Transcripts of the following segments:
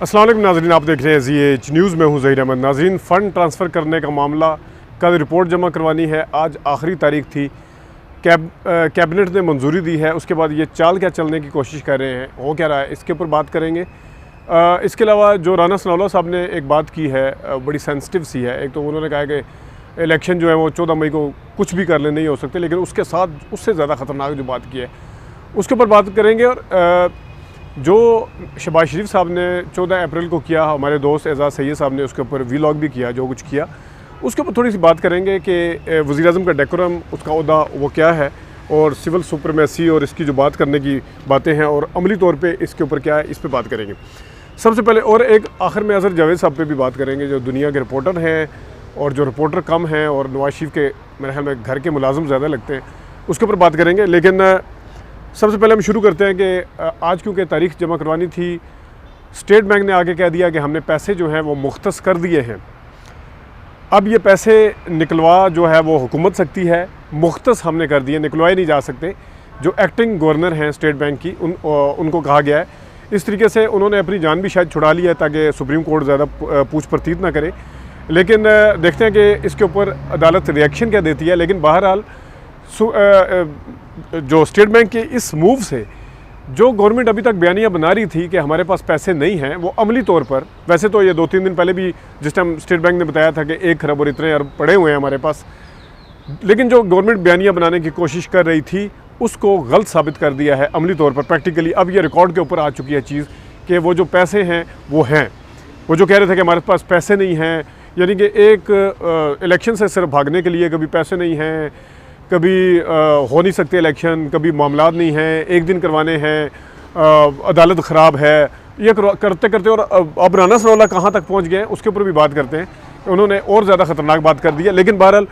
अस्सलाम वालेकुम नाज़रीन, आप देख रहे हैं ZH न्यूज़ में हूँ ज़हीर अहमद। नाज़रीन, फ़ंड ट्रांसफ़र करने का मामला, कल रिपोर्ट जमा करवानी है, आज आखिरी तारीख थी। कैबिनेट ने मंजूरी दी है, उसके बाद ये चाल क्या चलने की कोशिश कर रहे हैं, हो क्या रहा है, इसके ऊपर बात करेंगे। इसके अलावा जो राना सनाउल्लाह साहब ने एक बात की है, बड़ी सेंसिटिव सी है। एक तो उन्होंने कहा कि इलेक्शन जो है वो 14 मई को कुछ भी कर ले नहीं हो सकते, लेकिन उसके साथ उससे ज़्यादा ख़तरनाक जो बात की है उसके ऊपर बात करेंगे। और जो शहबाज शरीफ साहब ने 14 अप्रैल को किया, हमारे दोस्त एजाज़ सैयद साहब ने उसके ऊपर वीलॉग भी किया, जो कुछ किया उसके ऊपर थोड़ी सी बात करेंगे कि वज़ीर-ए-आज़म का डेकोरम, उसका ओहदा वो क्या है, और सिविल सुपरमेसी और इसकी जो बात करने की बातें हैं और अमली तौर पे इसके ऊपर क्या है, इस पे बात करेंगे सबसे पहले। और एक आखिर में अज़हर जावेद साहब पे भी बात करेंगे, जो दुनिया के रिपोर्टर हैं और जो रिपोर्टर कम हैं और नवाज शरीफ के मेरे ख्याल में घर के मुलाजिम ज़्यादा लगते हैं, उसके ऊपर बात करेंगे। लेकिन सबसे पहले हम शुरू करते हैं कि आज क्योंकि तारीख जमा करवानी थी, स्टेट बैंक ने आगे कह दिया कि हमने पैसे जो हैं वो मुख्तस कर दिए हैं। अब ये पैसे निकलवा जो है वो हुकूमत सकती है, मुख्तस हमने कर दिए, निकलवाए नहीं जा सकते। जो एक्टिंग गवर्नर हैं स्टेट बैंक की उनको कहा गया है। इस तरीके से उन्होंने अपनी जान भी शायद छुड़ा ली है ताकि सुप्रीम कोर्ट ज़्यादा पूछ परतीत ना करे। लेकिन देखते हैं कि इसके ऊपर अदालत रिएक्शन क्या देती है। लेकिन बहरहाल जो स्टेट बैंक के इस मूव से जो गवर्नमेंट अभी तक बयानियाँ बना रही थी कि हमारे पास पैसे नहीं हैं, वो अमली तौर पर, वैसे तो ये 2-3 दिन पहले भी जिस टाइम स्टेट बैंक ने बताया था कि 1 खरब और इतने अरब पड़े हुए हैं हमारे पास, लेकिन जो गवर्नमेंट बयानियाँ बनाने की कोशिश कर रही थी उसको गलत साबित कर दिया है अमली तौर पर, प्रैक्टिकली। अब ये रिकॉर्ड के ऊपर आ चुकी है चीज़ कि वो जो पैसे हैं वो हैं। वो जो कह रहे थे कि हमारे पास पैसे नहीं हैं, यानी कि एक इलेक्शन से सिर्फ भागने के लिए, कभी पैसे नहीं हैं, कभी हो नहीं सकते इलेक्शन, कभी मामलात नहीं हैं, एक दिन करवाने हैं, अदालत ख़राब है, ये करते करते और अब राना सनाउल्लाह कहाँ तक पहुँच गए हैं उसके ऊपर भी बात करते हैं। उन्होंने और ज़्यादा ख़तरनाक बात कर दी है। लेकिन बहरहाल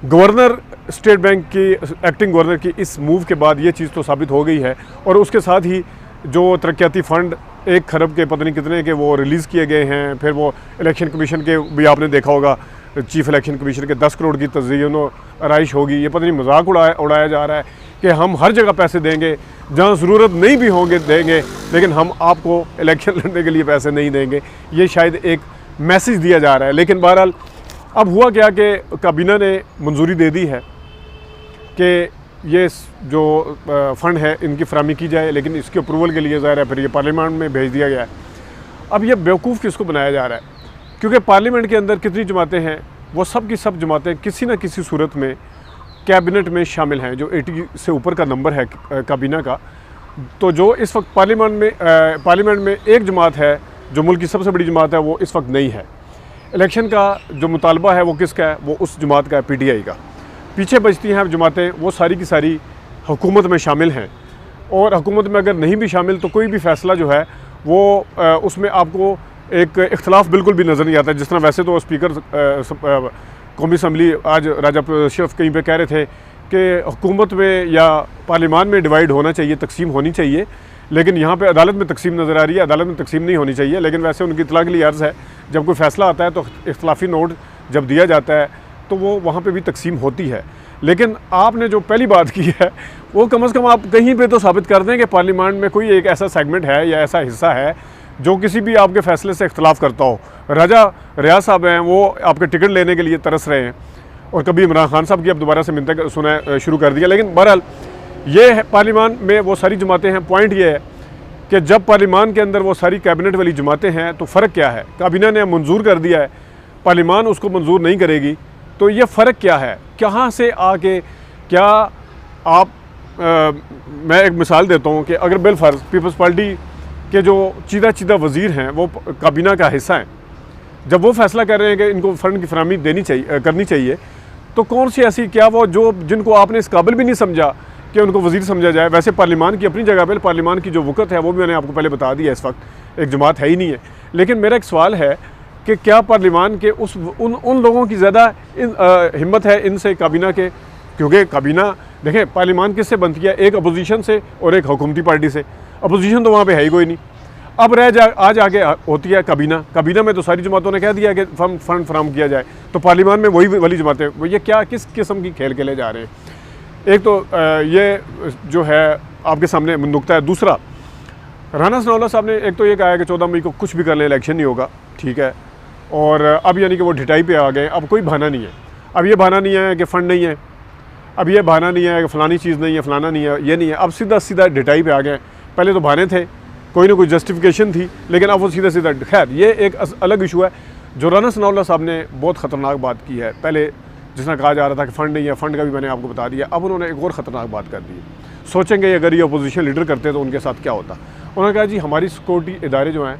गवर्नर, स्टेट बैंक की एक्टिंग गवर्नर की इस मूव के बाद ये चीज़ तो साबित हो गई है। और उसके साथ ही जो तरक्याती फ़ंड 1 खरब के पता नहीं कितने के वो रिलीज़ किए गए हैं, फिर वो इलेक्शन कमीशन के भी आपने देखा होगा, चीफ इलेक्शन कमीशन के 10 करोड़ की तज़यीन आराइश होगी। ये पता नहीं मजाक उड़ाया जा रहा है कि हम हर जगह पैसे देंगे, जहाँ ज़रूरत नहीं भी होंगे देंगे, लेकिन हम आपको इलेक्शन लड़ने के लिए पैसे नहीं देंगे। ये शायद एक मैसेज दिया जा रहा है। लेकिन बहरहाल अब हुआ क्या कि काबीना ने मंजूरी दे दी है कि ये जो फ़ंड है इनकी फराहमी की जाए, लेकिन इसके अप्रूवल के लिए ज़ाहिर है फिर ये पार्लियामेंट में भेज दिया गया है। अब ये बेवकूफ़ किसको बनाया जा रहा है, क्योंकि पार्लियामेंट के अंदर कितनी जमातें हैं, वो सब की सब जमातें किसी न किसी सूरत में कैबिनेट में शामिल हैं। जो 80 से ऊपर का नंबर है काबीना का, तो जो इस वक्त पार्लियामेंट में एक जमात है जो मुल्क की सबसे बड़ी जमात है, वो इस वक्त नहीं है। इलेक्शन का जो मुतालबा है वो किसका है, वो उस जमात का है, PTI का। पीछे बचती हैं जमातें, वो सारी की सारी हुकूमत में शामिल हैं। और हुकूमत में अगर नहीं भी शामिल तो कोई भी फ़ैसला जो है वो उसमें आपको एक इख्तलाफ बिल्कुल भी नज़र नहीं आता। जिस तरह वैसे तो स्पीकर कौमी असम्बली आज राजा शरीफ कहीं पे कह रहे थे कि हुकूमत में या पार्लियामान में डिवाइड होना चाहिए, तकसीम होनी चाहिए, लेकिन यहाँ पे अदालत में तकसीम नज़र आ रही है, अदालत में तकसीम नहीं होनी चाहिए। लेकिन वैसे उनकी इत्तला के लिए अर्ज़ है, जब कोई फ़ैसला आता है तो इख्तलाफी नोट जब दिया जाता है तो वो वहाँ पे भी तकसीम होती है। लेकिन आपने जो पहली बात की है वो कम से कम आप कहीं पे तो साबित कर दें कि पार्लियामेंट में कोई एक ऐसा सेगमेंट है या ऐसा हिस्सा है जो किसी भी आपके फ़ैसले से इख्तलाफ करता हो। राजा रियाज साहब हैं, वो आपके टिकट लेने के लिए तरस रहे हैं, और कभी इमरान खान साहब की अब दोबारा से मिन्नतें सुना शुरू कर दिया। लेकिन बहरहाल ये है, पार्लियामान में वो सारी जमातें हैं। पॉइंट ये है कि जब पार्लियामान के अंदर वो सारी कैबिनेट वाली जमातें हैं तो फ़र्क क्या है। काबीना ने मंजूर कर दिया है, पार्लियामान उसको मंजूर नहीं करेगी, तो ये फ़र्क क्या है, कहाँ से आके क्या आप मैं एक मिसाल देता हूँ कि अगर बिलफर्ज पीपल्स पार्टी के जो चीदा वज़ीर हैं वो काबीना का हिस्सा हैं, जब वो फैसला कर रहे हैं कि इनको फ़ंड की फराहमी करनी चाहिए, तो कौन सी ऐसी क्या वो जिनको आपने इस काबिल भी नहीं समझा कि उनको वज़ीर समझा जाए। वैसे पार्लियामान की अपनी जगह पर पार्लियामान की जो वक़्त है वो भी मैंने आपको पहले बता दिया, इस वक्त एक जमात है ही नहीं है। लेकिन मेरा एक सवाल है कि क्या पार्लियामान के उन लोगों की ज़्यादा हिम्मत है इनसे काबीना के, क्योंकि काबीना देखें पार्लियामान किससे बनती है, एक अपोजिशन से और एक हुकूमती पार्टी से। अपोजिशन तो वहाँ पे है ही कोई नहीं। अब आज आगे होती है काबीना में तो सारी जमातों ने कह दिया कि फंड फराहम किया जाए, तो पार्लियामान में वही वाली जमातें, ये क्या किस किस्म की खेल खेले जा रहे हैं। एक तो ये जो है आपके सामने नुक्ता है। दूसरा, राना सनाउल्लाह साहब ने एक तो ये कहा है कि 14 मई को कुछ भी कर लें इलेक्शन नहीं होगा, ठीक है। और अब यानी कि वो ढिठाई पे आ गए, अब कोई बहाना नहीं है। अब ये बहाना नहीं है कि फ़ंड नहीं है, अब ये बहाना नहीं है कि फ़लानी चीज़ नहीं है, फ़लाना नहीं है, ये नहीं है। अब सीधा सीधा ढिठाई पे आ गए। पहले तो बहाने थे, कोई ना कोई जस्टिफिकेशन थी, लेकिन अब वो सीधा सीधा, खैर ये एक अलग इशू है। जो राना सनाउल्लाह साहब ने बहुत ख़तरनाक बात की है, पहले जिस तरह कहा जा रहा था कि फ़ंड नहीं है, फ़ंड का भी मैंने आपको बता दिया। अब उन्होंने एक और ख़तरनाक बात कर दी है। सोचेंगे अगर ये अपोजिशन लीडर करते तो उनके साथ क्या होता। उन्होंने कहा जी हमारी सिक्योरिटी इदारे जो हैं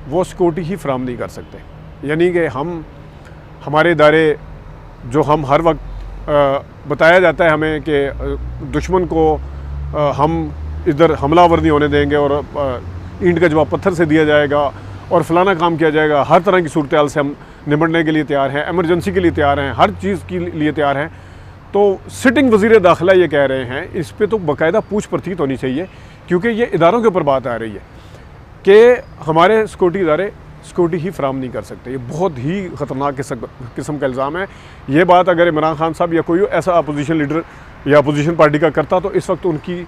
वो सिक्योरिटी ही फराम नहीं कर सकते, यानी कि हमारे इदारे जो हम हर वक्त बताया जाता है हमें कि दुश्मन को हम इधर हमलावर नहीं होने देंगे और ईंट का जवाब पत्थर से दिया जाएगा और फलाना काम किया जाएगा, हर तरह की सूरत हाल से हम निपटने के लिए तैयार हैं, एमरजेंसी के लिए तैयार हैं, हर चीज़ के लिए तैयार हैं। तो सिटिंग वज़ीर दाखिला ये कह रहे हैं, इस पर तो बाकायदा पूछ प्रतीत होनी चाहिए, क्योंकि ये इदारों के ऊपर बात आ रही है कि हमारे सिक्योरिटी इदारे सिक्योरिटी ही फराम नहीं कर सकते। ये बहुत ही ख़तरनाक किस्म का इल्ज़ाम है। ये बात अगर इमरान खान साहब या कोई ऐसा अपोजिशन लीडर या अपोजिशन पार्टी का करता तो इस वक्त उनके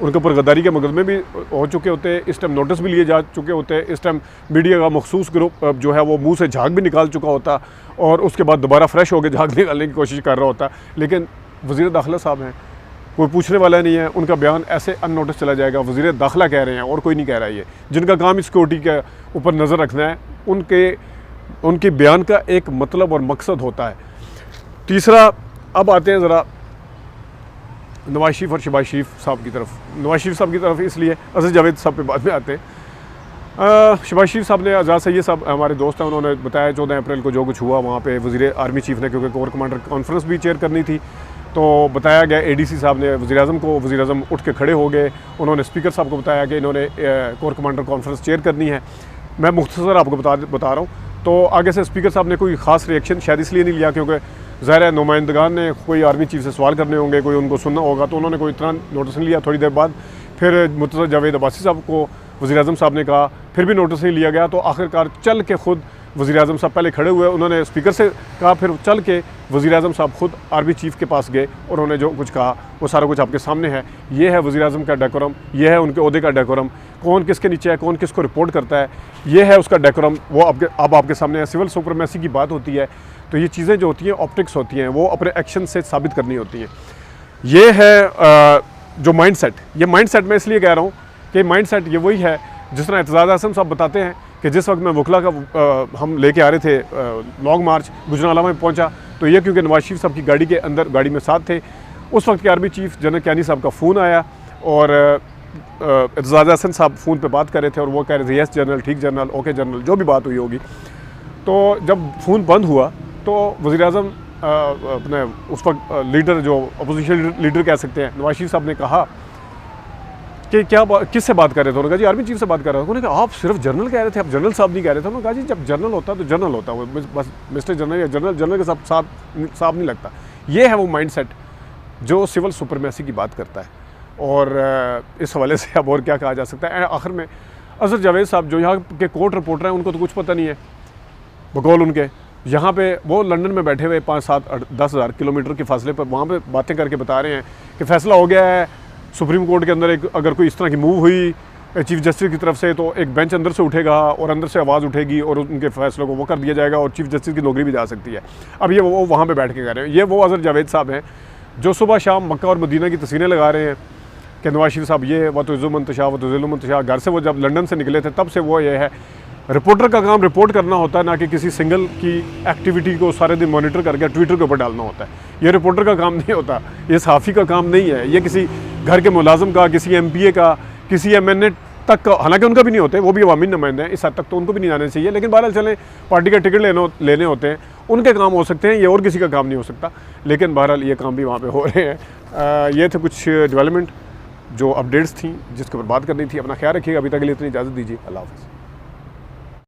ऊपर गद्दारी के मुकदमे भी हो चुके होते, इस टाइम नोटिस भी लिए जा चुके होते, इस टाइम मीडिया का मखसूस ग्रुप जो है वो मुंह से झाग भी निकाल चुका होता और उसके बाद दोबारा फ्रेश होकर झाग निकालने की कोशिश कर रहा होता। लेकिन वज़ीर दाखिला साहब हैं, कोई पूछने वाला नहीं है, उनका बयान ऐसे अननोटिस चला जाएगा। वज़ीर दाखिला कह रहे हैं और कोई नहीं कह रहा है। ये जिनका काम सिक्योरिटी के ऊपर नज़र रखना है, उनके बयान का एक मतलब और मकसद होता है। तीसरा, अब आते हैं ज़रा नवाज शरीफ और शहबाज शरीफ साहब की तरफ। नवाज शरीफ साहब की तरफ इसलिए असद जावेद साहब पे बाद में आते हैं। शहबाज शरीफ साहब ने, आज़ाद सैयद साहब हमारे दोस्त हैं, उन्होंने बताया 14 अप्रैल को जो कुछ हुआ वहाँ पे वज़ीर आर्मी चीफ़ ने, क्योंकि कोर कमांडर कॉन्फ्रेंस भी चेयर करनी थी, तो बताया गया ADC साहब ने वज़ीर आज़म को, वज़ीर आज़म उठ के खड़े हो गए, उन्होंने स्पीकर साहब को बताया कि इन्होंने कोर कमांडर कॉन्फ्रेंस चेयर करनी है। मैं मुख्तसर आपको बता रहा हूँ। तो आगे से स्पीकर साहब ने कोई ख़ास रिएक्शन शायद इसलिए नहीं लिया क्योंकि ज़ाहिर है नुमाइंदगान ने कोई आर्मी चीफ से सवाल करने होंगे, कोई उनको सुनना होगा, तो उन्होंने कोई इतना नोटिस नहीं लिया। थोड़ी देर बाद फिर मुर्तज़ा जावेद अब्बासी साहब को वज़ीर आज़म साहब ने कहा, फिर भी नोटिस नहीं लिया गया। तो आखिरकार चल के खुद वज़ीर आज़म साहब पहले खड़े हुए, उन्होंने स्पीकर से कहा, फिर चल के वज़ीर आज़म साहब खुद आर्मी चीफ़ के पास गए और उन्होंने जो कुछ कहा वो सारा कुछ आपके सामने है। ये है वज़ीर आज़म का डेकोरम, ये है उनके ओहदे का डेकोरम, कौन किसके नीचे है, कौन किसको रिपोर्ट करता है, ये है उसका डेकोरम। वो अब आपके सामने है। सिविल सुप्रीमेसी की बात होती है तो ये चीज़ें जो होती हैं ऑप्टिक्स होती हैं, वो अपने एक्शन से साबित करनी होती हैं। ये है जो माइंड सेट, ये माइंड सेट मैं इसलिए कह रहा हूँ कि माइंड सेट ये वही है जिस तरह एतजाज़ हसन साहब बताते हैं कि जिस वक्त मैं वकला का हम लेके आ रहे थे लॉन्ग मार्च गुजरांवाला में पहुंचा, तो ये क्योंकि नवाज शरीफ साहब की गाड़ी के अंदर गाड़ी में साथ थे, उस वक्त के आर्मी चीफ जनरल कियानी साहब का फ़ोन आया और एतजाज़ हसन साहब फ़ोन पे बात कर रहे थे और वो कह रहे थे यस जनरल, ठीक जनरल, ओके जनरल, जो भी बात हुई होगी। तो जब फ़ोन बंद हुआ तो वज़ीर आज़म अपने उस वक्त लीडर जो अपोजिशन लीडर कह सकते हैं नवाज शरीफ साहब ने कहा कि किससे बात कर रहे थे। उन्होंने कहा जी आर्मी चीफ से बात कर रहा था। उन्होंने कहा आप सिर्फ जनरल कह रहे थे, आप जनरल साहब नहीं कह रहे थे। उन्होंने कहा जी जब जनरल होता है तो जनरल होता है, बस मिस्टर जनरल या जनरल के साथ नहीं लगता। ये है वो माइंड सेट जो सिविल सुप्रीमेसी की बात करता है। और इस हवाले से अब और क्या कहा जा सकता है। आखिर में असद जावेद साहब जो यहाँ के कोर्ट रिपोर्टर हैं उनको तो कुछ पता नहीं है, बकौल उनके यहाँ पे वो लंदन में बैठे हुए 5, 7, 10 हज़ार किलोमीटर के फासले पर वहाँ पे बातें करके बता रहे हैं कि फ़ैसला हो गया है सुप्रीम कोर्ट के अंदर। अगर कोई इस तरह की मूव हुई चीफ जस्टिस की तरफ से तो एक बेंच अंदर से उठेगा और अंदर से आवाज़ उठेगी और उनके फैसलों को वो कर दिया जाएगा और चीफ जस्टिस की नौकरी भी जा सकती है। अब ये वो वहाँ पे बैठ के कह रहे हैं। ये वो असद जावेद साहब हैं जो सुबह शाम मक्का और मदीना की तस्वीरें लगा रहे हैं कि नवाज शरीफ साहब ये वतुज़ुमंतशा वतुज़िलुमंतशा। घर से वो जब लंदन से निकले थे तब से वो ये है, रिपोर्टर का काम रिपोर्ट करना होता है, ना कि किसी सिंगल की एक्टिविटी को सारे दिन मॉनिटर करके ट्विटर के ऊपर डालना होता है। ये रिपोर्टर का काम नहीं होता, ये सहाफ़ी का काम नहीं है, ये किसी घर के मुलाजिम का, किसी MPA का, किसी MNA तक का, हालांकि उनका भी नहीं होते, वो भी अवामी नुमाइंदे हैं, इस हद तक तो उनको भी नहीं जाना चाहिए। लेकिन बहरहाल चलें, पार्टी का टिकट लेने होते हैं, उनके काम हो सकते हैं, ये और किसी का काम नहीं हो सकता। लेकिन बहरहाल ये काम भी वहाँ पे हो रहे हैं। ये थे कुछ डेवलपमेंट जो अपडेट्स थी जिसके ऊपर बात करनी थी। अपना ख्याल रखिएगा। अभी तक के लिए इतनी इजाज़त दीजिए। अल्लाह हाफ़िज़।